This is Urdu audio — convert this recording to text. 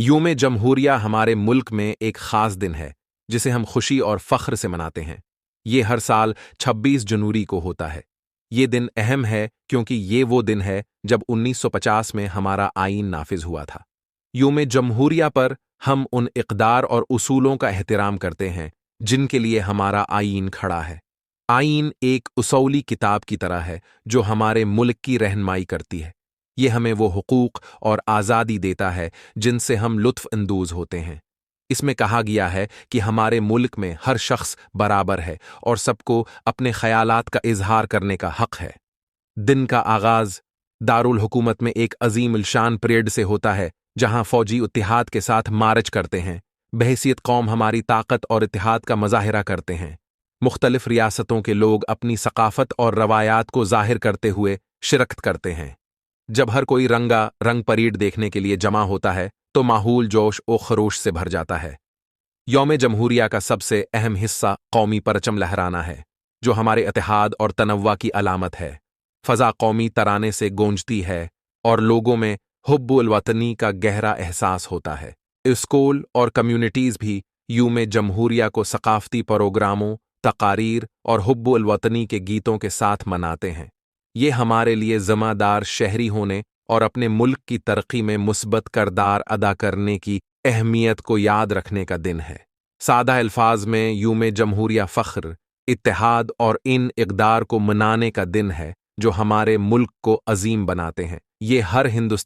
یوم جمہوریہ ہمارے ملک میں ایک خاص دن ہے جسے ہم خوشی اور فخر سے مناتے ہیں۔ یہ ہر سال 26 جنوری کو ہوتا ہے۔ یہ دن اہم ہے کیونکہ یہ وہ دن ہے جب 1950 میں ہمارا آئین نافذ ہوا تھا۔ یوم جمہوریہ پر ہم ان اقدار اور اصولوں کا احترام کرتے ہیں جن کے لیے ہمارا آئین کھڑا ہے۔ آئین ایک اصولی کتاب کی طرح ہے جو ہمارے ملک کی رہنمائی کرتی ہے۔ یہ ہمیں وہ حقوق اور آزادی دیتا ہے جن سے ہم لطف اندوز ہوتے ہیں۔ اس میں کہا گیا ہے کہ ہمارے ملک میں ہر شخص برابر ہے اور سب کو اپنے خیالات کا اظہار کرنے کا حق ہے۔ دن کا آغاز دارالحکومت میں ایک عظیم الشان پریڈ سے ہوتا ہے جہاں فوجی اتحاد کے ساتھ مارچ کرتے ہیں۔ بحیثیت قوم ہماری طاقت اور اتحاد کا مظاہرہ کرتے ہیں۔ مختلف ریاستوں کے لوگ اپنی ثقافت اور روایات کو ظاہر کرتے ہوئے شرکت کرتے ہیں۔ جب ہر کوئی رنگا رنگ پریڈ دیکھنے کے لیے جمع ہوتا ہے تو ماحول جوش و خروش سے بھر جاتا ہے۔ یوم جمہوریہ کا سب سے اہم حصہ قومی پرچم لہرانا ہے جو ہمارے اتحاد اور تنوع کی علامت ہے۔ فضا قومی ترانے سے گونجتی ہے اور لوگوں میں حب الوطنی کا گہرا احساس ہوتا ہے۔ اسکول اور کمیونٹیز بھی یوم جمہوریہ کو ثقافتی پروگراموں، تقاریر اور حب الوطنی کے گیتوں کے ساتھ مناتے ہیں۔ یہ ہمارے لیے ذمہ دار شہری ہونے اور اپنے ملک کی ترقی میں مثبت کردار ادا کرنے کی اہمیت کو یاد رکھنے کا دن ہے۔ سادہ الفاظ میں یوم جمہوریہ فخر، اتحاد اور ان اقدار کو منانے کا دن ہے جو ہمارے ملک کو عظیم بناتے ہیں۔ یہ ہر ہندوستانی